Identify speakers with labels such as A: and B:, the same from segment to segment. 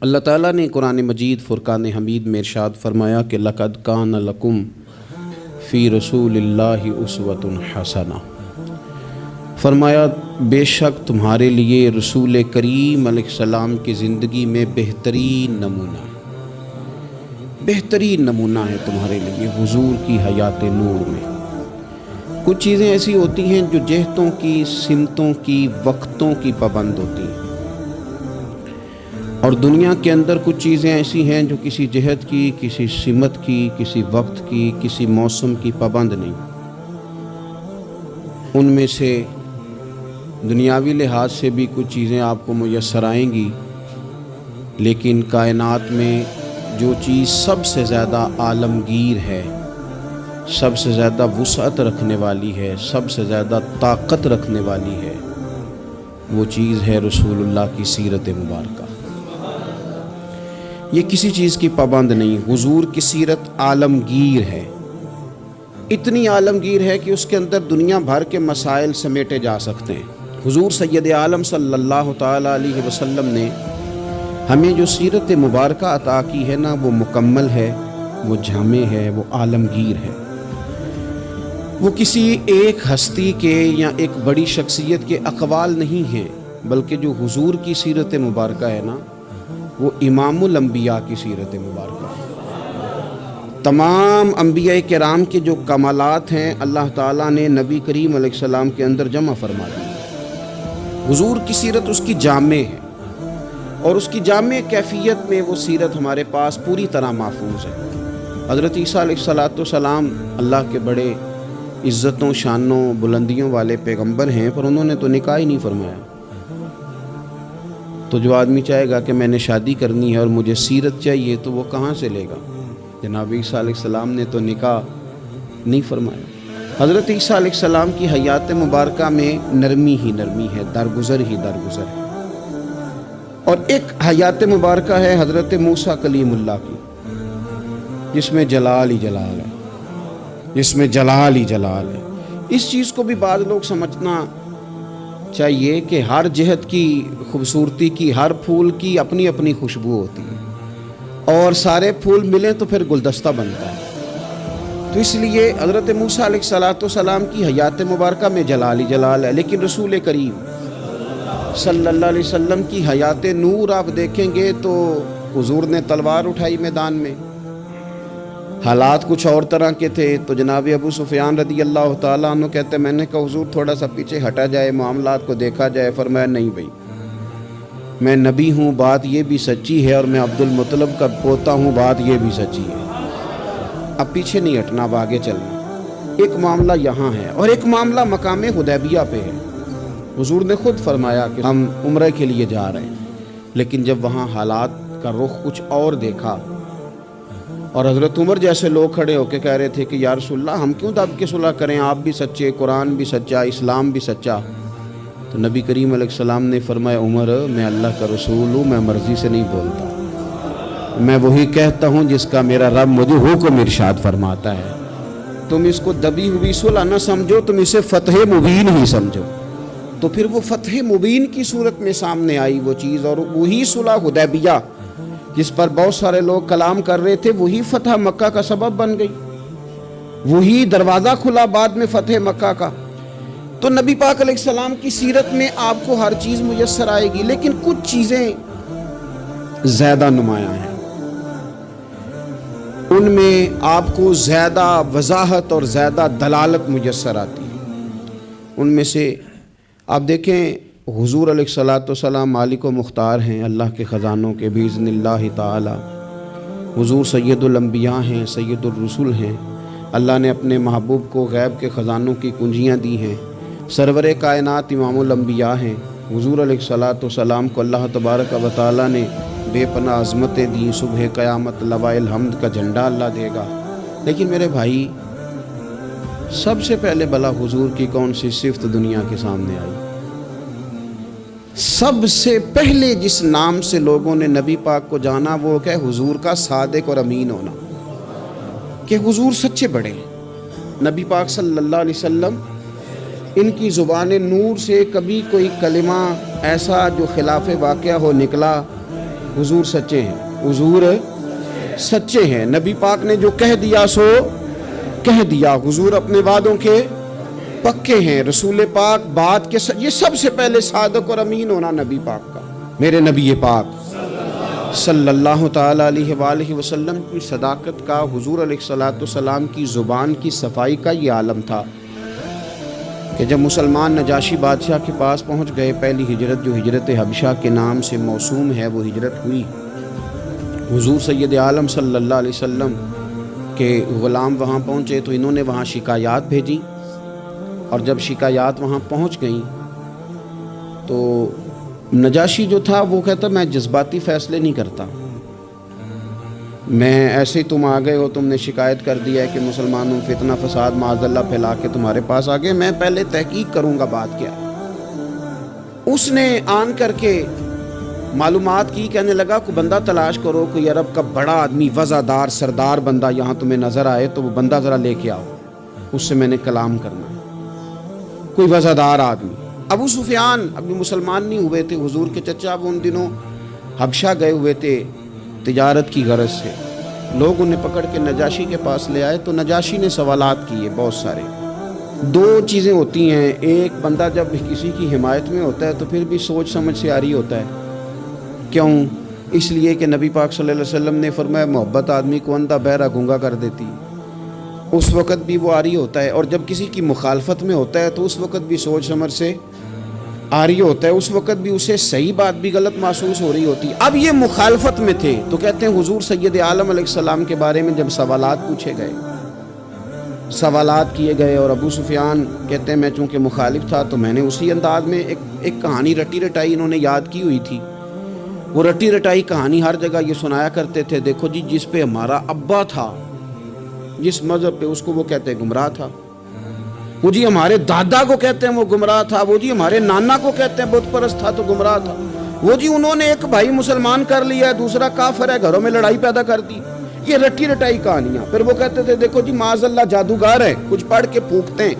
A: اللہ تعالیٰ نے قرآن مجید فرقان حمید میں ارشاد فرمایا کہ لقد کان لکم فی رسول اللہ اسوۃ حسنہ، فرمایا بے شک تمہارے لیے رسول کریم علیہ السلام کی زندگی میں بہترین نمونہ ہے تمہارے لیے حضور کی حیات نور میں۔ کچھ چیزیں ایسی ہوتی ہیں جو جہتوں کی، سمتوں کی، وقتوں کی پابند ہوتی ہیں، اور دنیا کے اندر کچھ چیزیں ایسی ہیں جو کسی جہت کی، کسی سمت کی، کسی وقت کی، کسی موسم کی پابند نہیں۔ ان میں سے دنیاوی لحاظ سے بھی کچھ چیزیں آپ کو میسر آئیں گی، لیکن کائنات میں جو چیز سب سے زیادہ عالمگیر ہے، سب سے زیادہ وسعت رکھنے والی ہے، سب سے زیادہ طاقت رکھنے والی ہے، وہ چیز ہے رسول اللہ کی سیرت مبارکہ۔ یہ کسی چیز کی پابند نہیں، حضور کی سیرت عالمگیر ہے، اتنی عالمگیر ہے کہ اس کے اندر دنیا بھر کے مسائل سمیٹے جا سکتے ہیں۔ حضور سید عالم صلی اللہ تعالیٰ علیہ وسلم نے ہمیں جو سیرت مبارکہ عطا کی ہے نا، وہ مکمل ہے، وہ جامع ہے، وہ عالمگیر ہے۔ وہ کسی ایک ہستی کے یا ایک بڑی شخصیت کے اقوال نہیں ہیں، بلکہ جو حضور کی سیرت مبارکہ ہے نا، وہ امام الانبیاء کی سیرت مبارکہ ہے۔ تمام انبیاء کرام کے جو کمالات ہیں اللہ تعالیٰ نے نبی کریم علیہ السلام کے اندر جمع فرما دی۔ حضور کی سیرت اس کی جامع ہے، اور اس کی جامع کیفیت میں وہ سیرت ہمارے پاس پوری طرح محفوظ ہے۔ حضرت عیسیٰ علیہ السلام اللہ کے بڑے عزتوں، شانوں، بلندیوں والے پیغمبر ہیں، پر انہوں نے تو نکاح ہی نہیں فرمایا۔ تو جو آدمی چاہے گا کہ میں نے شادی کرنی ہے اور مجھے سیرت چاہیے، تو وہ کہاں سے لے گا؟ جناب عیسیٰ علیہ السلام نے تو نکاح نہیں فرمایا۔ حضرت عیسیٰ علیہ السلام کی حیات مبارکہ میں نرمی ہی نرمی ہے، درگزر ہی درگزر ہے۔ اور ایک حیات مبارکہ ہے حضرت موسیٰ کلیم اللہ کی، جس میں جلال ہی جلال ہے، جس میں جلال ہی جلال ہے۔ اس چیز کو بھی بعض لوگ سمجھنا چاہیے کہ ہر جہت کی خوبصورتی کی، ہر پھول کی اپنی اپنی خوشبو ہوتی ہے، اور سارے پھول ملیں تو پھر گلدستہ بنتا ہے۔ تو اس لیے حضرت موسیٰ علیہ السلام کی حیات مبارکہ میں جلال ہی جلال ہے، لیکن رسول کریم صلی اللہ علیہ وسلم کی حیات نور آپ دیکھیں گے تو حضور نے تلوار اٹھائی میدان میں، حالات کچھ اور طرح کے تھے، تو جناب ابو سفیان رضی اللہ تعالیٰ عنہ کہتے میں نے کہا حضور تھوڑا سا پیچھے ہٹا جائے، معاملات کو دیکھا جائے۔ فرمایا نہیں بھائی، میں نبی ہوں، بات یہ بھی سچی ہے، اور میں عبد المطلب کا پوتا ہوں، بات یہ بھی سچی ہے۔ اب پیچھے نہیں ہٹنا، اب آگے چلنا۔ ایک معاملہ یہاں ہے، اور ایک معاملہ مقام حدیبیہ پہ ہے۔ حضور نے خود فرمایا کہ ہم عمرہ کے لیے جا رہے ہیں، لیکن جب وہاں حالات کا رخ کچھ اور دیکھا، اور حضرت عمر جیسے لوگ کھڑے ہو کے کہہ رہے تھے کہ یا رسول اللہ ہم کیوں دب کے صلح کریں، آپ بھی سچے، قرآن بھی سچا، اسلام بھی سچا، تو نبی کریم علیہ السلام نے فرمایا عمر میں اللہ کا رسول ہوں، میں مرضی سے نہیں بولتا، میں وہی کہتا ہوں جس کا میرا رب مجھے حکم ارشاد فرماتا ہے۔ تم اس کو دبی ہوئی صلح نہ سمجھو، تم اسے فتح مبین ہی سمجھو۔ تو پھر وہ فتح مبین کی صورت میں سامنے آئی وہ چیز، اور وہی صلح حدیبیہ جس پر بہت سارے لوگ کلام کر رہے تھے، وہی فتح مکہ کا سبب بن گئی، وہی دروازہ کھلا بعد میں فتح مکہ کا۔ تو نبی پاک علیہ السلام کی سیرت میں آپ کو ہر چیز میسر آئے گی، لیکن کچھ چیزیں زیادہ نمایاں ہیں، ان میں آپ کو زیادہ وضاحت اور زیادہ دلالت میسر آتی ہے۔ ان میں سے آپ دیکھیں حضور علیہ السلام مالک و مختار ہیں اللہ کے خزانوں کے باذن اللہ تعالی۔ حضور سید الانبیاء ہیں، سید الرسل ہیں، اللہ نے اپنے محبوب کو غیب کے خزانوں کی کنجیاں دی ہیں۔ سرور کائنات امام الانبیاء ہیں۔ حضور علیہ السلام کو اللہ تبارک و تعالی نے بے پناہ عظمتیں دیں، صبح قیامت لواء الحمد کا جھنڈا اللہ دے گا۔ لیکن میرے بھائی، سب سے پہلے بلا حضور کی کون سی صفت دنیا کے سامنے آئی؟ سب سے پہلے جس نام سے لوگوں نے نبی پاک کو جانا وہ کہ حضور کا صادق اور امین ہونا، کہ حضور سچے بڑے ہیں۔ نبی پاک صلی اللہ علیہ وسلم، ان کی زبان نور سے کبھی کوئی کلمہ ایسا جو خلاف واقعہ ہو نکلا حضور سچے ہیں، حضور سچے ہیں، نبی پاک نے جو کہہ دیا سو کہہ دیا، حضور اپنے وعدوں کے پکے ہیں، رسول پاک بات کے یہ سب سے پہلے صادق اور امین ہونا نبی پاک کا، میرے نبی پاک صلی اللہ تعالی علیہ وآلہ وسلم کی صداقت کا، حضور علیہ الصلوۃ والسلام کی زبان کی صفائی کا یہ عالم تھا کہ جب مسلمان نجاشی بادشاہ کے پاس پہنچ گئے، پہلی ہجرت جو ہجرت حبشہ کے نام سے موسوم ہے وہ ہجرت ہوئی، حضور سید عالم صلی اللہ علیہ وسلم کے غلام وہاں پہنچے تو انہوں نے وہاں شکایات بھیجی، اور جب شکایات وہاں پہنچ گئیں تو نجاشی جو تھا وہ کہتا میں جذباتی فیصلے نہیں کرتا، میں ایسے ہی تم آ گئے ہو، تم نے شکایت کر دیا ہے کہ مسلمانوں فتنہ فساد معاذ اللہ پھیلا کے تمہارے پاس آ گئے، میں پہلے تحقیق کروں گا بات کیا۔ اس نے آن کر کے معلومات کی، کہنے لگا کوئی بندہ تلاش کرو، کوئی عرب کا بڑا آدمی وزادار سردار بندہ یہاں تمہیں نظر آئے تو وہ بندہ ذرا لے کے آؤ، اس سے میں نے کلام کرنا ہے، کوئی وزادار آدمی۔ ابو سفیان ابھی مسلمان نہیں ہوئے تھے، حضور کے چچا وہ ان دنوں حبشہ گئے ہوئے تھے تجارت کی غرض سے، لوگ انہیں پکڑ کے نجاشی کے پاس لے آئے تو نجاشی نے سوالات کیے بہت سارے۔ دو چیزیں ہوتی ہیں، ایک بندہ جب کسی کی حمایت میں ہوتا ہے تو پھر بھی سوچ سمجھ سے عاری ہوتا ہے، کیوں؟ اس لیے کہ نبی پاک صلی اللہ علیہ وسلم نے فرمایا محبت آدمی کو اندھا بہرا گونگا کر دیتی، اس وقت بھی وہ عاری ہوتا ہے، اور جب کسی کی مخالفت میں ہوتا ہے تو اس وقت بھی سوچ سمجھ سے عاری ہوتا ہے، اس وقت بھی اسے صحیح بات بھی غلط محسوس ہو رہی ہوتی۔ اب یہ مخالفت میں تھے تو کہتے ہیں حضور سید عالم علیہ السلام کے بارے میں جب سوالات پوچھے گئے، سوالات کیے گئے، اور ابو سفیان کہتے ہیں میں چونکہ مخالف تھا تو میں نے اسی انداز میں ایک کہانی رٹی رٹائی انہوں نے یاد کی ہوئی تھی، وہ رٹی رٹائی کہانی ہر جگہ یہ سنایا کرتے تھے، دیکھو جی جس پہ ہمارا ابا تھا، جس مذہب پہ، اس کو وہ کہتے ہیں گمراہ تھا، وہ جی ہمارے دادا کو کہتے ہیں وہ گمراہ تھا، وہ جی ہمارے نانا کو کہتے ہیں بت پرست تھا تو گمراہ تھا، وہ جی انہوں نے ایک بھائی مسلمان کر لیا ہے، دوسرا کافر ہے، گھروں میں لڑائی پیدا کر دی، یہ رٹی رٹائی کہانیاں۔ پھر وہ کہتے تھے دیکھو جی معاذ اللہ جادوگر ہے، کچھ پڑھ کے پھونکتے ہیں،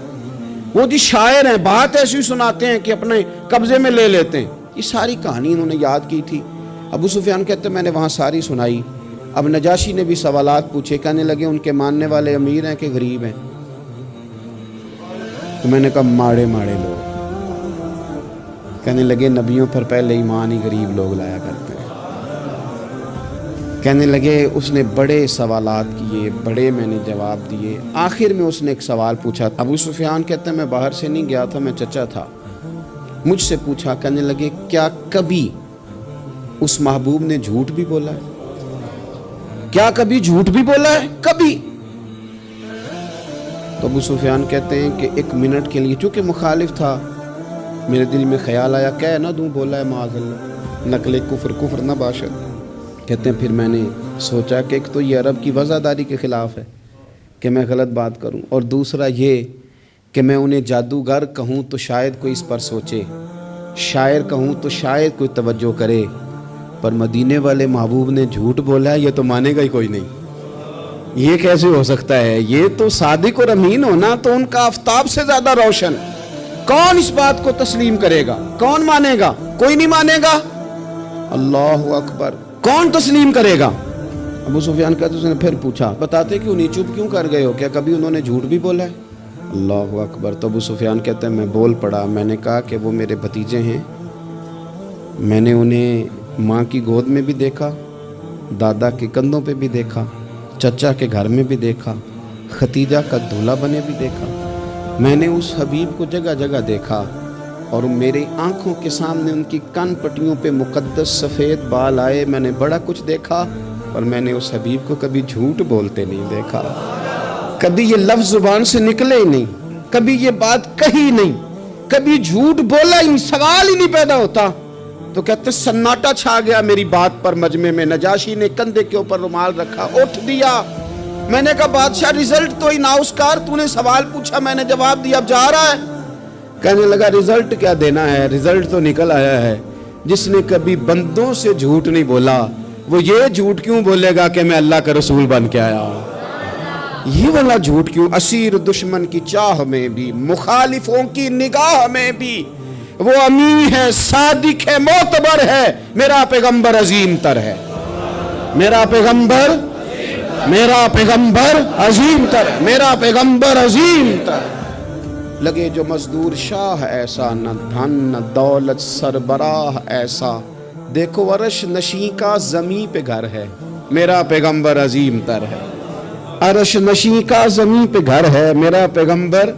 A: وہ جی شاعر ہیں، بات ایسی سناتے ہیں کہ اپنے قبضے میں لے لیتے ہیں، یہ ساری کہانی انہوں نے یاد کی تھی۔ ابو سفیان کہتے ہیں میں نے وہاں ساری سنائی۔ اب نجاشی نے بھی سوالات پوچھے، کہنے لگے ان کے ماننے والے امیر ہیں کہ غریب ہیں؟ تو میں نے کہا ماڑے ماڑے لوگ۔ کہنے لگے نبیوں پر پہلے ایمان ہی غریب لوگ لایا کرتے ہیں۔ کہنے لگے اس نے بڑے سوالات کیے، بڑے میں نے جواب دیے، آخر میں اس نے ایک سوال پوچھا۔ ابو سفیان کہتے ہیں میں باہر سے نہیں گیا تھا، میں چچا تھا، مجھ سے پوچھا، کہنے لگے کیا کبھی اس محبوب نے جھوٹ بھی بولا ہے؟ کیا کبھی جھوٹ بھی بولا ہے؟ کبھی؟ تو ابو سفیان کہتے ہیں کہ ایک منٹ کے لیے چونکہ مخالف تھا، میرے دل میں خیال آیا کہہ نہ دوں بولا ہے معاذ اللہ، نقل کفر نہ باشد۔ کہتے ہیں پھر میں نے سوچا کہ ایک تو یہ عرب کی وزاداری کے خلاف ہے کہ میں غلط بات کروں، اور دوسرا یہ کہ میں انہیں جادوگر کہوں تو شاید کوئی اس پر سوچے، شاعر کہوں تو شاید کوئی توجہ کرے، پر مدینے والے محبوب نے جھوٹ بولا ہے یہ تو مانے گا ہی کوئی نہیں، یہ کیسے ہو سکتا ہے؟ یہ تو صادق اور امین ہونا تو ان کا آفتاب سے زیادہ روشن، کون اس بات کو تسلیم کرے گا؟ کون مانے گا؟ کوئی نہیں مانے گا۔ اللہ اکبر، کون تسلیم کرے گا؟ ابو سفیان کہتے اس نے پھر پوچھا بتاتے کیوں نہیں، چپ کیوں کر گئے ہو، کیا کبھی انہوں نے جھوٹ بھی بولا ہے؟ اللہ اکبر۔ تو ابو سفیان کہتے ہیں میں بول پڑا، میں نے کہا کہ وہ میرے بھتیجے ہیں، میں نے انہیں ماں کی گود میں بھی دیکھا، دادا کے کندھوں پہ بھی دیکھا، چچا کے گھر میں بھی دیکھا، ختیجہ کا دولہا بنے بھی دیکھا، میں نے اس حبیب کو جگہ جگہ دیکھا، اور میری آنکھوں کے سامنے ان کی کان پٹیوں پہ مقدس سفید بال آئے، میں نے بڑا کچھ دیکھا، اور میں نے اس حبیب کو کبھی جھوٹ بولتے نہیں دیکھا، کبھی یہ لفظ زبان سے نکلے ہی نہیں، کبھی یہ بات کہی نہیں، کبھی جھوٹ بولا ہی نہیں، سوال ہی نہیں پیدا ہوتا۔ تو کہتے سناٹا چھا گیا میری بات پر مجمع میں۔ نجاشی نے کندھے کے اوپر رومال رکھا، اٹھ دیا۔ میں نے کہا بادشاہ رزلٹ تو ہی ناؤسکار، تو نے سوال پوچھا میں نے جواب دیا، اب جا رہا ہے؟ کہنے لگا رزلٹ کیا دینا ہے، رزلٹ تو نکل آیا ہے، جس نے کبھی بندوں سے جھوٹ نہیں بولا وہ یہ جھوٹ کیوں بولے گا کہ میں اللہ کا رسول بن کے آیا ہوں؟ یہ والا جھوٹ کیوں؟ اسیر دشمن کی چاہ میں بھی، مخالفوں کی نگاہ میں بھی، وہ امی ہے، صادق ہے، معتبر ہے، میرا پیغمبر عظیم تر ہے، میرا پیغمبر عظیم تر ہے، میرا پیغمبر عظیم تر ہے۔ لگے جو مزدور شاہ ایسا، نہ دھن نہ دولت سربراہ ایسا، دیکھو عرش نشیں کا زمیں پہ گھر ہے، میرا پیغمبر عظیم تر ہے۔ عرش نشیں کا زمیں پہ گھر ہے، میرا پیغمبر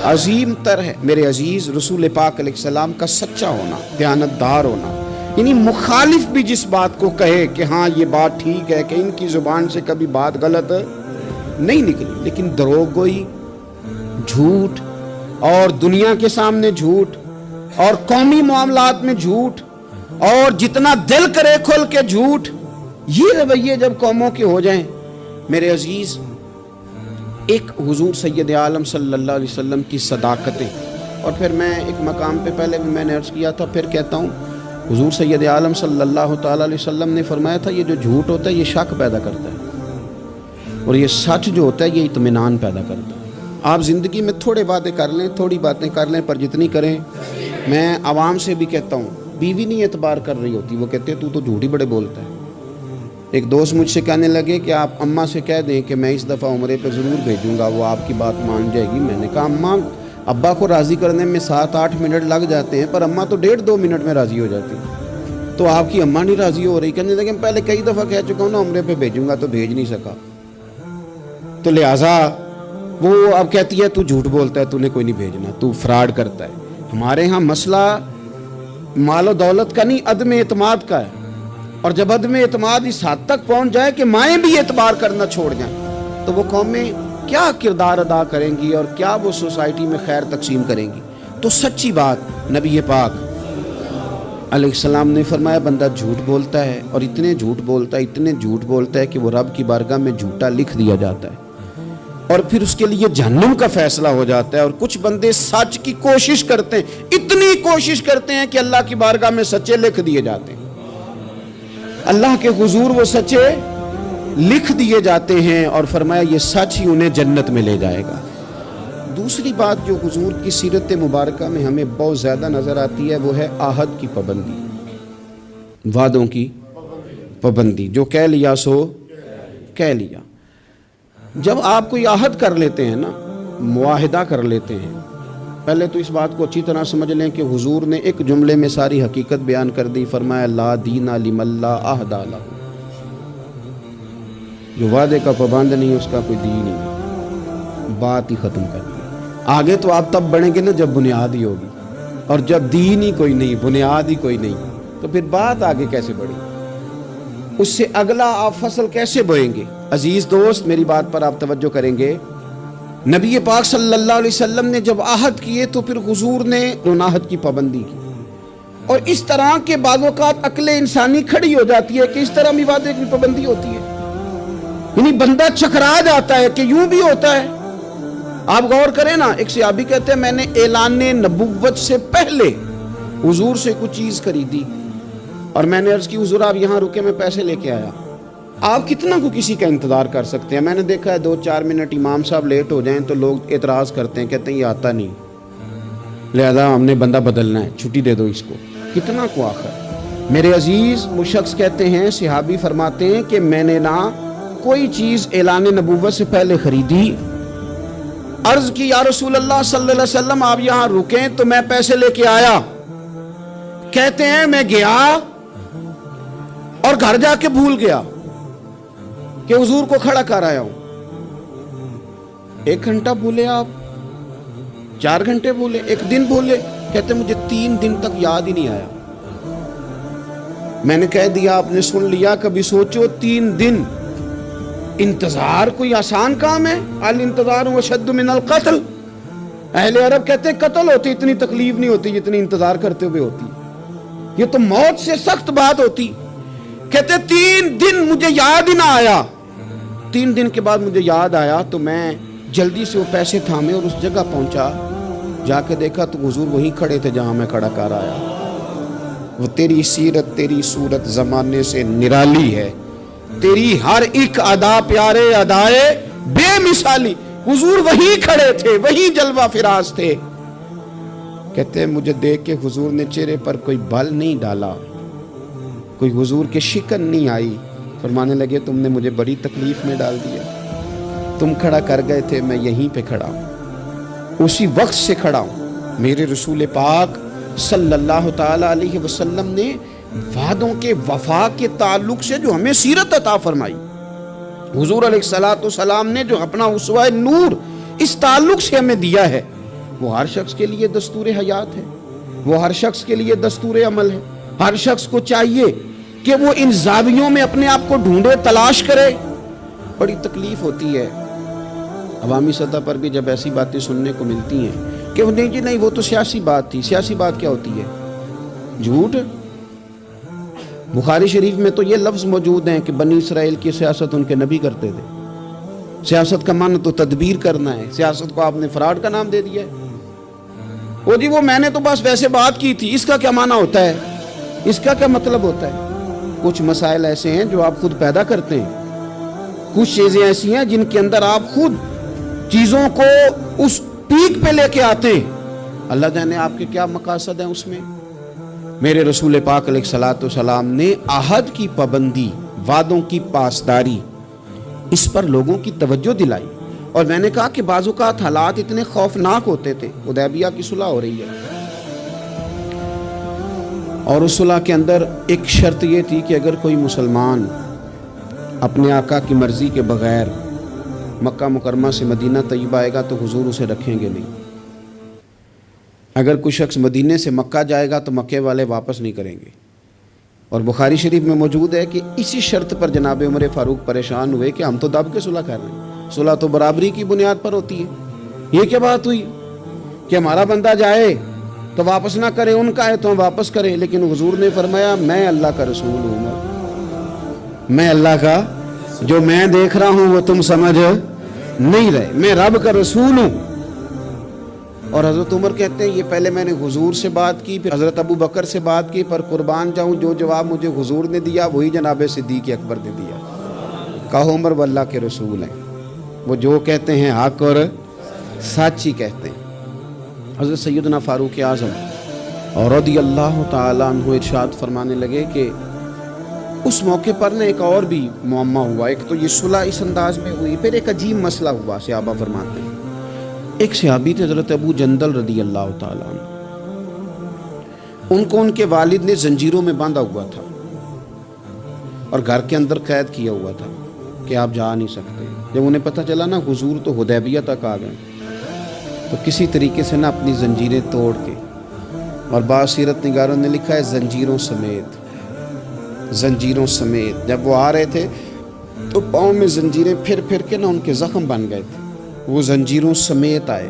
A: عظیم تر ہے۔ میرے عزیز، رسول پاک علیہ السلام کا سچا ہونا، دیانتدار ہونا، یعنی مخالف بھی جس بات کو کہے کہ ہاں یہ بات ٹھیک ہے، کہ ان کی زبان سے کبھی بات غلط نہیں نکلی، لیکن دروغ گوئی، جھوٹ، اور دنیا کے سامنے جھوٹ، اور قومی معاملات میں جھوٹ، اور جتنا دل کرے کھل کے جھوٹ، یہ رویے جب قوموں کے ہو جائیں، میرے عزیز، ایک حضور سید عالم صلی اللہ علیہ وسلم کی صداقتیں، اور پھر میں ایک مقام پہ پہلے بھی میں نے عرض کیا تھا، پھر کہتا ہوں، حضور سید عالم صلی اللہ تعالیٰ علیہ وسلم نے فرمایا تھا یہ جو جھوٹ ہوتا ہے یہ شک پیدا کرتا ہے، اور یہ سچ جو ہوتا ہے یہ اطمینان پیدا کرتا ہے۔ آپ زندگی میں تھوڑے وعدے کر لیں، تھوڑی باتیں کر لیں، پر جتنی کریں، میں عوام سے بھی کہتا ہوں، بیوی نہیں اعتبار کر رہی ہوتی، وہ کہتے ہیں تو جھوٹ ہی بڑے بولتا ہے۔ ایک دوست مجھ سے کہنے لگے کہ آپ اماں سے کہہ دیں کہ میں اس دفعہ عمرے پہ ضرور بھیجوں گا، وہ آپ کی بات مان جائے گی۔ میں نے کہا اماں، ابا کو راضی کرنے میں 7-8 منٹ لگ جاتے ہیں، پر اماں تو 1.5-2 منٹ میں راضی ہو جاتی ہیں، تو آپ کی اماں نہیں راضی ہو رہی۔ کہنے لگے پہلے کئی دفعہ کہہ چکا ہوں نا عمرے پہ بھیجوں گا، تو بھیج نہیں سکا، تو لہٰذا وہ اب کہتی ہے تو جھوٹ بولتا ہے، تو نے کوئی نہیں بھیجنا، تو فراڈ کرتا ہے۔ ہمارے ہاں مسئلہ مال و دولت کا نہیں، عدم اعتماد کا ہے، اور جب عدم اعتماد اس حد تک پہنچ جائے کہ مائیں بھی اعتبار کرنا چھوڑ جائیں، تو وہ قومیں کیا کردار ادا کریں گی، اور کیا وہ سوسائٹی میں خیر تقسیم کریں گی؟ تو سچی بات، نبی پاک علیہ السلام نے فرمایا بندہ جھوٹ بولتا ہے، اور اتنے جھوٹ بولتا ہے کہ وہ رب کی بارگاہ میں جھوٹا لکھ دیا جاتا ہے، اور پھر اس کے لیے جہنم کا فیصلہ ہو جاتا ہے۔ اور کچھ بندے سچ کی کوشش کرتے ہیں، اتنی کوشش کرتے ہیں کہ اللہ کی بارگاہ میں سچے لکھ دیے جاتے ہیں، اللہ کے حضور وہ سچے لکھ دیے جاتے ہیں، اور فرمایا یہ سچ ہی انہیں جنت میں لے جائے گا۔ دوسری بات جو حضور کی سیرت مبارکہ میں ہمیں بہت زیادہ نظر آتی ہے، وہ ہے عہد کی پابندی، وعدوں کی پابندی۔ جو کہہ لیا سو کہہ لیا۔ جب آپ کوئی عہد کر لیتے ہیں نا، معاہدہ کر لیتے ہیں، پہلے تو اس بات کو اچھی طرح سمجھ لیں کہ حضور نے ایک جملے میں ساری حقیقت بیان کر دی، فرمایا لا دین لمن لا عہد لہ، جو وعدے کا پابند نہیں اس کا کوئی دین ہی نہیں، بات ہی ختم کر دی۔ آگے تو آپ تب بڑھیں گے نا جب بنیاد ہی ہوگی، اور جب دین ہی کوئی نہیں، بنیاد ہی کوئی نہیں، تو پھر بات آگے کیسے بڑھے؟ اس سے اگلا آپ فصل کیسے بوئیں گے؟ عزیز دوست، میری بات پر آپ توجہ کریں گے، نبی پاک صلی اللہ علیہ وسلم نے جب عہد کیے تو پھر حضور نے ان عہد کی پابندی کی، اور اس طرح کے بعض اوقات عقل انسانی کھڑی ہو جاتی ہے کہ اس طرح بھی وعدے کی پابندی ہوتی ہے، یعنی بندہ چکرا جاتا ہے کہ یوں بھی ہوتا ہے۔ آپ غور کریں نا، ایک صحابی کہتے ہیں میں نے اعلان نبوت سے پہلے حضور سے کچھ چیز خریدی، اور میں نے عرض کی حضور آپ یہاں رکے، میں پیسے لے کے آیا۔ آپ کتنا کو کسی کا انتظار کر سکتے ہیں؟ میں نے دیکھا ہے 2-4 منٹ امام صاحب لیٹ ہو جائیں تو لوگ اعتراض کرتے ہیں، کہتے ہیں یہ آتا نہیں، لہذا ہم نے بندہ بدلنا ہے، چھٹی دے دو اس کو۔ کتنا کو آخر؟ میرے عزیز، وہ شخص کہتے ہیں، صحابی فرماتے ہیں کہ میں نے نہ کوئی چیز اعلان نبوت سے پہلے خریدی، عرض کی یا رسول اللہ صلی اللہ علیہ وسلم آپ یہاں رکیں تو میں پیسے لے کے آیا۔ کہتے ہیں میں گیا اور گھر جا کے بھول گیا کہ حضور کو کھڑا کر آیا ہوں۔ 1 گھنٹہ بھولے آپ، 4 گھنٹے بھولے، 1 دن بھولے؟ کہتے مجھے 3 دن تک یاد ہی نہیں آیا۔ میں نے کہہ دیا آپ نے سن لیا، کبھی سوچو 3 دن انتظار کوئی آسان کام ہے؟ الانتظار اشد من القتل، اہل عرب کہتے ہیں قتل ہوتی اتنی تکلیف نہیں ہوتی جتنی انتظار کرتے ہوئے ہوتی، یہ تو موت سے سخت بات ہوتی۔ کہتے 3 دن مجھے یاد ہی نہ آیا، 3 دن کے بعد مجھے یاد آیا تو میں جلدی سے وہ پیسے تھامے اور اس جگہ پہنچا، جا کے دیکھا تو حضور وہیں کھڑے تھے جہاں میں کھڑا کر آیا۔ وہ تیری سیرت تیری صورت زمانے سے نرالی ہے، تیری ہر ایک ادا پیارے ادائے بے مثالی۔ حضور وہیں کھڑے تھے، وہیں جلوہ فراز تھے، کہتے ہیں مجھے دیکھ کے حضور نے چہرے پر کوئی بل نہیں ڈالا, کوئی حضور کے شکن نہیں آئی. فرمانے لگے تم نے مجھے بڑی تکلیف میں ڈال دیا, تم کھڑا کر گئے تھے, میں یہیں پہ کھڑا ہوں, اسی وقت سے کھڑا ہوں. میرے رسول پاک صلی اللہ تعالی علیہ وسلم نے وعدوں کے وفا کے تعلق سے جو ہمیں سیرت عطا فرمائی, حضور علیہ الصلوۃ والسلام نے جو اپنا اسوہ نور اس تعلق سے ہمیں دیا ہے, وہ ہر شخص کے لیے دستور حیات ہے, وہ ہر شخص کے لیے دستور عمل ہے. ہر شخص کو چاہیے کہ وہ ان زاویوں میں اپنے آپ کو ڈھونڈے, تلاش کرے. بڑی تکلیف ہوتی ہے عوامی سطح پر بھی جب ایسی باتیں سننے کو ملتی ہیں کہ نہیں جی نہیں وہ تو سیاسی بات تھی. سیاسی بات کیا ہوتی ہے؟ جھوٹ. بخاری شریف میں تو یہ لفظ موجود ہیں کہ بنی اسرائیل کی سیاست ان کے نبی کرتے تھے. سیاست کا معنی تو تدبیر کرنا ہے, سیاست کو آپ نے فراڈ کا نام دے دیا ہے. وہ جی وہ میں نے تو بس ویسے بات کی تھی, اس کا کیا معنی ہوتا ہے, اس کا کیا مطلب ہوتا ہے؟ کچھ مسائل ایسے ہیں جو آپ خود پیدا کرتے ہیں, کچھ چیزیں ایسی ہیں جن کے اندر آپ خود چیزوں کو اس پیک پہ لے کے آتے ہیں. اللہ جانے آپ کے کیا مقاصد ہیں اس میں. میرے رسول پاک علیہ الصلوۃ والسلام نے عہد کی پابندی, وعدوں کی پاسداری, اس پر لوگوں کی توجہ دلائی. اور میں نے کہا کہ بعض اوقات حالات اتنے خوفناک ہوتے تھے. حدیبیہ کی صلح ہو رہی ہے اور اس صلح کے اندر ایک شرط یہ تھی کہ اگر کوئی مسلمان اپنے آقا کی مرضی کے بغیر مکہ مکرمہ سے مدینہ طیبہ آئے گا تو حضور اسے رکھیں گے نہیں. اگر کوئی شخص مدینے سے مکہ جائے گا تو مکے والے واپس نہیں کریں گے. اور بخاری شریف میں موجود ہے کہ اسی شرط پر جناب عمر فاروق پریشان ہوئے کہ ہم تو دب کے صلح کر رہے ہیں, صلح تو برابری کی بنیاد پر ہوتی ہے. یہ کیا بات ہوئی کہ ہمارا بندہ جائے تو واپس نہ کرے, ان کا ہے تو ہم واپس کریں. لیکن حضور نے فرمایا میں اللہ کا رسول ہوں, میں اللہ کا, جو میں دیکھ رہا ہوں وہ تم سمجھ نہیں رہے, میں رب کا رسول ہوں. اور حضرت عمر کہتے ہیں یہ پہلے میں نے حضور سے بات کی, پھر حضرت ابو بکر سے بات کی, پر قربان جاؤں جو جواب مجھے حضور نے دیا وہی جناب صدیق اکبر نے دیا. کہو عمر وہ اللہ کے رسول ہیں, وہ جو کہتے ہیں حق اور سچ ہی کہتے ہیں. حضرت سیدنا فاروق اعظم اور رضی اللہ تعالیٰ عنہ ارشاد فرمانے لگے کہ اس موقع پر نے ایک اور بھی معمہ ہوا. ایک تو یہ صلح اس انداز میں ہوئی, پھر ایک عجیب مسئلہ ہوا. صحابہ فرماتے ہیں ایک صحابی تھے حضرت ابو جندل رضی اللہ تعالیٰ عنہ, ان کو ان کے والد نے زنجیروں میں باندھا ہوا تھا اور گھر کے اندر قید کیا ہوا تھا کہ آپ جا نہیں سکتے. جب انہیں پتہ چلا نا حضور تو حدیبیہ تک آ گئے, تو کسی طریقے سے نا اپنی زنجیریں توڑ کے, اور بعض سیرت نگاروں نے لکھا ہے زنجیروں سمیت, زنجیروں سمیت جب وہ آ رہے تھے تو پاؤں میں زنجیریں پھر پھر کے نا ان کے زخم بن گئے تھے. وہ زنجیروں سمیت آئے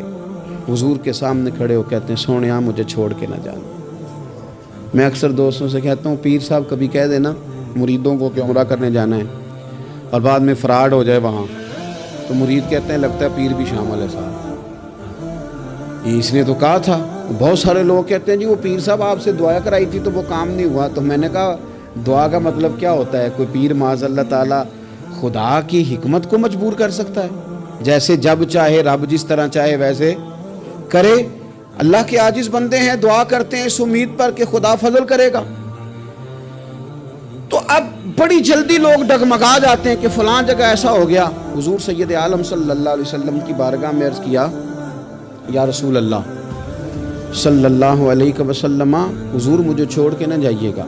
A: حضور کے سامنے کھڑے ہو, کہتے ہیں سونیا مجھے چھوڑ کے نہ جانا. میں اکثر دوستوں سے کہتا ہوں پیر صاحب کبھی کہہ دینا مریدوں کو کہ عمرہ کرنے جانا ہے اور بعد میں فراڈ ہو جائے وہاں, تو مرید کہتے ہیں لگتا ہے پیر بھی شامل ہے صاحب, اس نے تو کہا تھا. بہت سارے لوگ کہتے ہیں جی وہ پیر صاحب آپ سے دعا کرائی تھی تو وہ کام نہیں ہوا. تو میں نے کہا دعا کا مطلب کیا ہوتا ہے؟ کوئی پیر معاذ اللہ تعالیٰ خدا کی حکمت کو مجبور کر سکتا ہے؟ جیسے جب چاہے رب جس طرح چاہے ویسے کرے. اللہ کے عاجز بندے ہیں, دعا کرتے ہیں اس امید پر کہ خدا فضل کرے گا. تو اب بڑی جلدی لوگ ڈگمگا جاتے ہیں کہ فلاں جگہ ایسا ہو گیا. حضور سید عالم صلی اللہ علیہ وسلم کی بارگاہ میں عرض کیا یا رسول اللہ صلی اللہ علیہ وسلم, حضور مجھے چھوڑ کے نہ جائیے گا,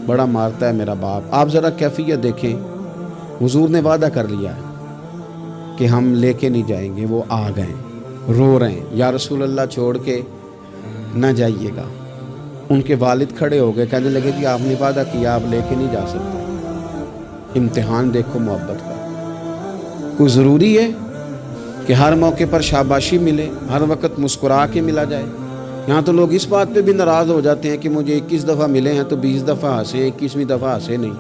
A: بڑا مارتا ہے میرا باپ. آپ ذرا کیفیت دیکھیں, حضور نے وعدہ کر لیا ہے کہ ہم لے کے نہیں جائیں گے. وہ آ گئے, رو رہے ہیں یا رسول اللہ چھوڑ کے نہ جائیے گا. ان کے والد کھڑے ہو گئے, کہنے لگے کہ آپ نے وعدہ کیا آپ لے کے نہیں جا سکتے. امتحان دیکھو محبت کا. کوئی ضروری ہے کہ ہر موقع پر شاباشی ملے, ہر وقت مسکرا کے ملا جائے؟ یہاں تو لوگ اس بات پہ بھی ناراض ہو جاتے ہیں کہ مجھے 21 دفعہ ملے ہیں تو 20 دفعہ ہنسے, 21ویں دفعہ ہنسے نہیں.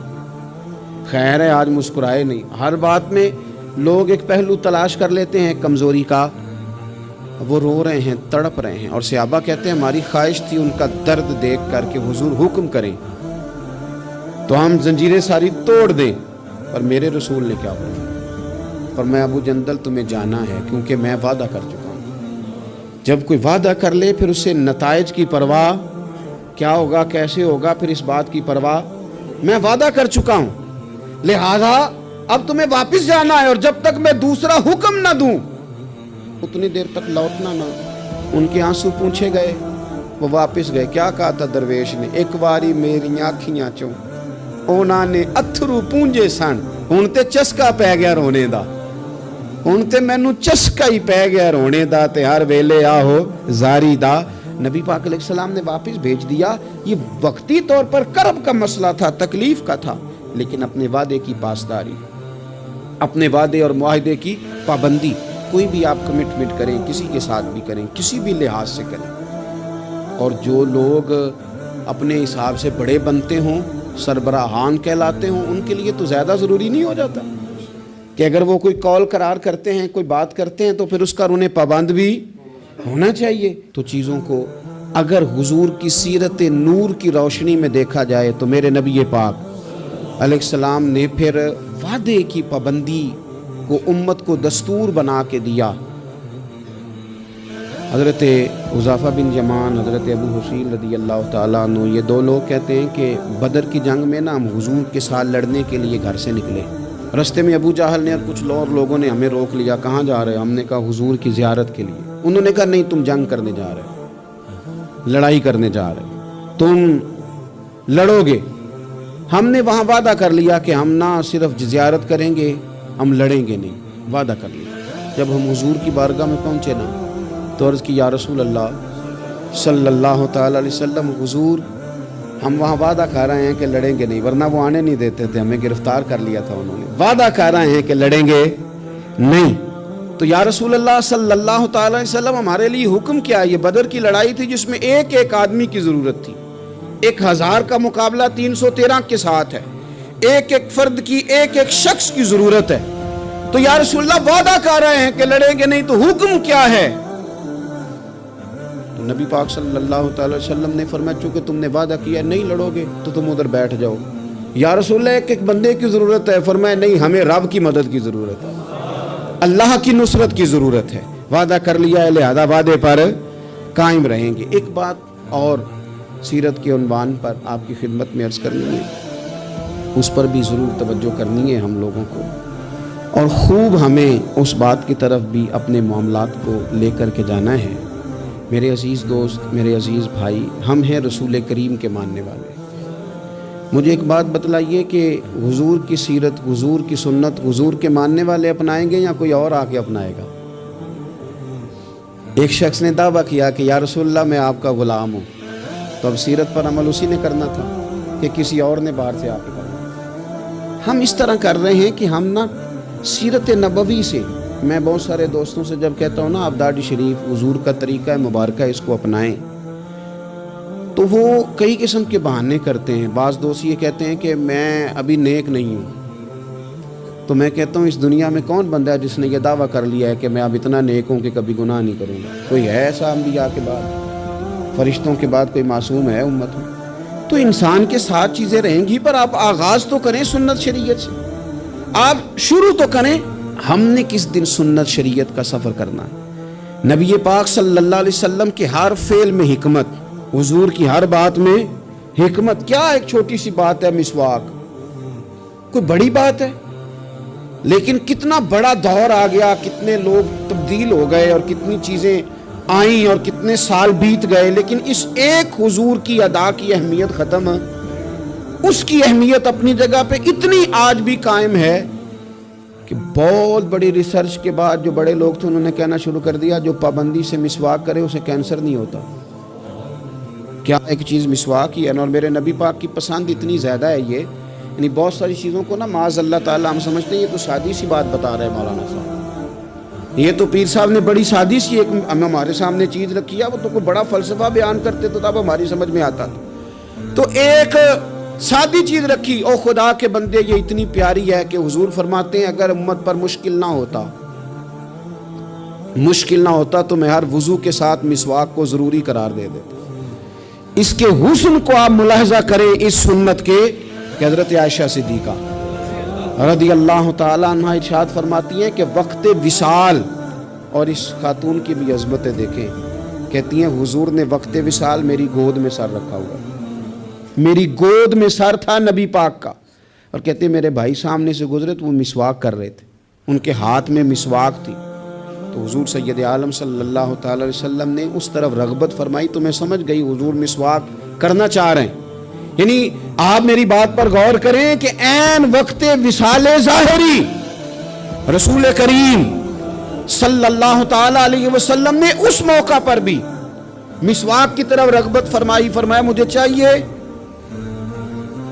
A: خیر ہے آج مسکرائے نہیں. ہر بات میں لوگ ایک پہلو تلاش کر لیتے ہیں کمزوری کا. وہ رو رہے ہیں, تڑپ رہے ہیں, اور صحابہ کہتے ہیں ہماری خواہش تھی ان کا درد دیکھ کر کے حضور حکم کریں تو ہم زنجیریں ساری توڑ دیں. پر میرے رسول نے کیا فرمایا؟ فرمایا ابو جندل تمہیں جانا ہے کیونکہ میں وعدہ کر چکا ہوں. جب کوئی وعدہ کر لے پھر اس سے نتائج کی پرواہ، کیا ہوگا کیسے ہوگا، پھر اس بات کی پرواہ، میں وعدہ کر چکا ہوں لہذا اب تمہیں واپس جانا ہے، اور جب تک میں دوسرا حکم نہ دوں اتنی دیر تک لوٹنا نہ۔ ان کے آنسو پوچھے گئے، وہ واپس گئے۔ کیا کہا تھا درویش نے؟ ایک واری میری آنکھیاں چوں اونا نے اتھرو پونجے سن، ہن تے چسکا پی گیا رونے دا، ہن تے مینوں چسکا ہی پی گیا رونے دا، تے ہر ویلے آہو زاری دا۔ نبی پاک علیہ السلام نے واپس بھیج دیا۔ یہ وقتی طور پر کرب کا مسئلہ تھا، تکلیف کا تھا، لیکن اپنے وعدے کی پاسداری، اپنے وعدے اور معاہدے کی پابندی۔ کوئی بھی آپ کمٹمنٹ کریں، کسی کے ساتھ بھی کریں، کسی بھی لحاظ سے کریں، اور جو لوگ اپنے حساب سے بڑے بنتے ہوں، سربراہان کہلاتے ہوں، ان کے لیے تو زیادہ ضروری نہیں ہو جاتا کہ اگر وہ کوئی کال قرار کرتے ہیں، کوئی بات کرتے ہیں، تو پھر اس کا انہیں پابند بھی ہونا چاہیے۔ تو چیزوں کو اگر حضور کی سیرت نور کی روشنی میں دیکھا جائے تو میرے نبی پاک علیہ السلام نے پھر وعدے کی پابندی کو امت کو دستور بنا کے دیا۔ حضرت حذیفہ بن یمان، حضرت ابو حسین رضی اللہ تعالیٰ عنہ، یہ دو لوگ کہتے ہیں کہ بدر کی جنگ میں نا ہم حضور کے ساتھ لڑنے کے لیے گھر سے نکلے، رستے میں ابو جہل نے اور کچھ اور لوگوں نے ہمیں روک لیا، کہاں جا رہے؟ ہم نے کہا حضور کی زیارت کے لیے۔ انہوں نے کہا نہیں، تم جنگ کرنے جا رہے، لڑائی کرنے جا رہے، تم لڑو گے۔ ہم نے وہاں وعدہ کر لیا کہ ہم نہ صرف زیارت کریں گے، ہم لڑیں گے نہیں، وعدہ کر لیا۔ جب ہم حضور کی بارگاہ میں پہنچے نا تو عرض کی یا رسول اللہ صلی اللہ تعالیٰ علیہ وسلم، حضور ہم وہاں وعدہ کر رہے ہیں کہ لڑیں گے نہیں، ورنہ وہ آنے نہیں دیتے تھے، ہمیں گرفتار کر لیا تھا انہوں نے، وعدہ کر رہے ہیں کہ لڑیں گے نہیں۔ تو یا رسول اللہ صلی اللہ تعالیٰ علیہ وسلم ہمارے لیے حکم کیا؟ یہ بدر کی لڑائی تھی جس میں ایک ایک آدمی کی ضرورت تھی، 1000 کا مقابلہ 313 کے ساتھ ہے، ایک ایک فرد کی، ایک ایک شخص کی ضرورت ہے۔ تو یا رسول اللہ وعدہ کر رہے ہیں کہ لڑیں گے نہیں، تو حکم کیا ہے؟ تو نبی پاک صلی اللہ تعالی وسلم نے فرمایا چونکہ تم نے وعدہ کیا نہیں لڑو گے تو تم ادھر بیٹھ جاؤ۔ یا رسول اللہ ایک ایک بندے کی ضرورت ہے، فرمایا نہیں، ہمیں رب کی مدد کی ضرورت ہے، اللہ کی نصرت کی ضرورت ہے، وعدہ کر لیا ہے لہذا وعدے پر قائم رہیں گے۔ ایک بات اور سیرت کے عنوان پر آپ کی خدمت میں عرض کرنی ہے، اس پر بھی ضرور توجہ کرنی ہے ہم لوگوں کو، اور خوب ہمیں اس بات کی طرف بھی اپنے معاملات کو لے کر کے جانا ہے۔ میرے عزیز دوست، میرے عزیز بھائی، ہم ہیں رسول کریم کے ماننے والے۔ مجھے ایک بات بتلائیے کہ حضور کی سیرت، حضور کی سنت حضور کے ماننے والے اپنائیں گے یا کوئی اور آ کے اپنائے گا؟ ایک شخص نے دعویٰ کیا کہ یا رسول اللہ میں آپ کا غلام ہوں، تو اب سیرت پر عمل اسی نے کرنا تھا کہ کسی اور نے باہر سے آ کے کرنا؟ ہم اس طرح کر رہے ہیں کہ ہم نا سیرت نبوی سے، میں بہت سارے دوستوں سے جب کہتا ہوں نا آپ داڑھی شریف حضور کا طریقہ مبارکہ اس کو اپنائیں، تو وہ کئی قسم کے بہانے کرتے ہیں۔ بعض دوست یہ کہتے ہیں کہ میں ابھی نیک نہیں ہوں، تو میں کہتا ہوں اس دنیا میں کون بندہ ہے جس نے یہ دعویٰ کر لیا ہے کہ میں اب اتنا نیک ہوں کہ کبھی گناہ نہیں کروں گا؟ کوئی ہے ایسا؟ انبیاء کے بعد، فرشتوں کے بعد کوئی معصوم ہے امت میں؟ تو انسان کے ساتھ چیزیں رہیں گی، پر آپ آغاز تو کریں سنت شریعت سے، آپ شروع تو کریں۔ ہم نے کس دن سنت شریعت کا سفر کرنا ہے؟ نبی پاک صلی اللہ علیہ وسلم کے ہر فعل میں حکمت، حضور کی ہر بات میں حکمت۔ کیا ایک چھوٹی سی بات ہے مسواک، کوئی بڑی بات ہے؟ لیکن کتنا بڑا دور آ گیا، کتنے لوگ تبدیل ہو گئے اور کتنی چیزیں آئیں اور کتنے سال بیت گئے، لیکن اس ایک حضور کی ادا کی اہمیت ختم، اس کی اہمیت اپنی جگہ پہ اتنی آج بھی قائم ہے کہ بہت بڑی ریسرچ کے بعد جو بڑے لوگ تھے انہوں نے کہنا شروع کر دیا جو پابندی سے مسواک کرے اسے کینسر نہیں ہوتا۔ کیا ایک چیز مسواک ہی ہے نا، اور میرے نبی پاک کی پسند اتنی زیادہ ہے یہ، یعنی بہت ساری چیزوں کو نا معاذ اللہ تعالیٰ ہم سمجھتے ہیں یہ تو سادی سی بات بتا رہے ہیں مولانا صاحب، یہ تو پیر صاحب نے بڑی سادی سی ایک ہمارے سامنے چیز رکھی ہے، وہ تو کوئی بڑا فلسفہ بیان کرتے تو تب ہماری سمجھ میں آتا تھا۔ تو ایک سادی چیز رکھی، او خدا کے بندے یہ اتنی پیاری ہے کہ حضور فرماتے ہیں اگر امت پر مشکل نہ ہوتا تو میں ہر وضو کے ساتھ مسواک کو ضروری قرار دے دیتا۔ اس کے حسن کو آپ ملاحظہ کریں اس سنت کے کہ حضرت عائشہ صدیقہ رضی اللہ تعالی عنہ ارشاد فرماتی ہیں کہ وقت وصال، اور اس خاتون کی بھی عظمتیں دیکھیں، کہتی ہیں حضور نے وقت وصال میری گود میں سر رکھا ہوا، میری گود میں سر تھا نبی پاک کا، اور کہتے ہیں میرے بھائی سامنے سے گزرے تو وہ مسواک کر رہے تھے، ان کے ہاتھ میں مسواک تھی، تو حضور سید عالم صلی اللہ تعالی علیہ وسلم نے اس طرف رغبت فرمائی، تو میں سمجھ گئی حضور مسواک کرنا چاہ رہے ہیں۔ یعنی آپ میری بات پر غور کریں کہ عین وقت وصال ظاہری رسول کریم صلی اللہ تعالی علیہ وسلم نے اس موقع پر بھی مسواک کی طرف رغبت فرمائی، فرمایا مجھے چاہیے۔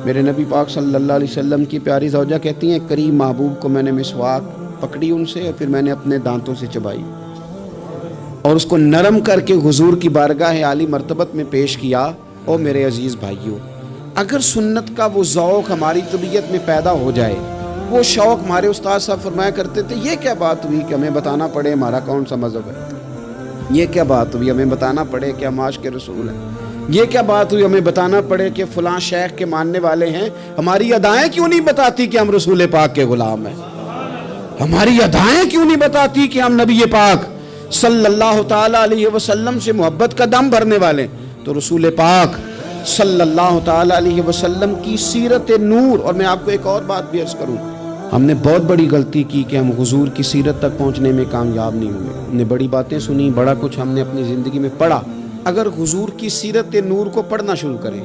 A: میرے نبی پاک صلی اللہ علیہ وسلم کی پیاری زوجہ کہتی ہیں کریم محبوب کو میں نے مسواک پکڑی ان سے، اور پھر میں نے اپنے دانتوں سے چبائی اور اس کو نرم کر کے حضور کی بارگاہ عالی مرتبت میں پیش کیا۔ اور میرے عزیز بھائیوں، اگر سنت کا وہ ذوق ہماری طبیعت میں پیدا ہو جائے، وہ شوق، ہمارے استاد صاحب فرمایا کرتے تھے یہ کیا بات ہوئی کہ ہمیں بتانا پڑے ہمارا کون سا مذہب ہے، یہ کیا بات ہوئی ہمیں بتانا پڑے کہ ہم عاشق رسول ہیں، یہ کیا بات ہوئی ہمیں بتانا پڑے کہ فلاں شیخ کے ماننے والے ہیں، ہماری ادائیں کیوں نہیں بتاتی کہ ہم رسول پاک کے غلام ہیں، ہماری ادائیں کیوں نہیں بتاتی کہ ہم نبی پاک صلی اللہ تعالی علیہ وسلم سے محبت کا دم بھرنے والے ہیں۔ تو رسول پاک صلی اللہ تعالی علیہ وسلم کی سیرت نور، اور میں آپ کو ایک اور بات بھی عرض کروں، ہم نے بہت بڑی غلطی کی کہ ہم حضور کی سیرت تک پہنچنے میں کامیاب نہیں ہوئے، ہم نے بڑی باتیں سنی، بڑا کچھ ہم نے اپنی زندگی میں پڑھا۔ اگر حضور کی سیرت نور کو پڑھنا شروع کریں،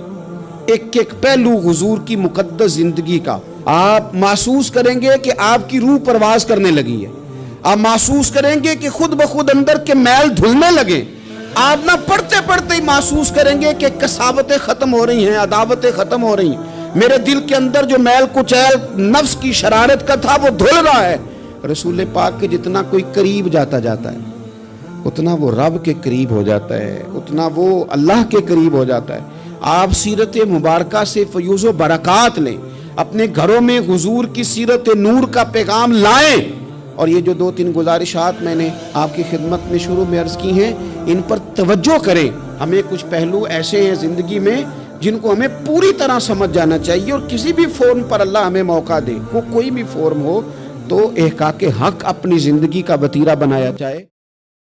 A: ایک ایک پہلو حضور کی مقدس زندگی کا، آپ محسوس کریں گے کہ آپ کی روح پرواز کرنے لگی ہے، آپ محسوس کریں گے کہ خود بخود اندر کے میل دھلنے لگے، آپ نہ پڑھتے پڑھتے ہی محسوس کریں گے کہ کساوتیں ختم ہو رہی ہیں، عداوتیں ختم ہو رہی ہیں، میرے دل کے اندر جو میل کچیل نفس کی شرارت کا تھا وہ دھل رہا ہے۔ رسول پاک کے جتنا کوئی قریب جاتا ہے اتنا وہ رب کے قریب ہو جاتا ہے، اتنا وہ اللہ کے قریب ہو جاتا ہے۔ آپ سیرت مبارکہ سے فیوز و برکات لیں، اپنے گھروں میں حضور کی سیرت نور کا پیغام لائیں، اور یہ جو 2-3 گزارشات میں نے آپ کی خدمت میں شروع میں عرض کی ہیں، ان پر توجہ کریں۔ ہمیں کچھ پہلو ایسے ہیں زندگی میں جن کو ہمیں پوری طرح سمجھ جانا چاہیے، اور کسی بھی فورم پر اللہ ہمیں موقع دے، وہ کوئی بھی فورم ہو، تو احقاق حق اپنی زندگی کا وتیرہ بنایا جائے۔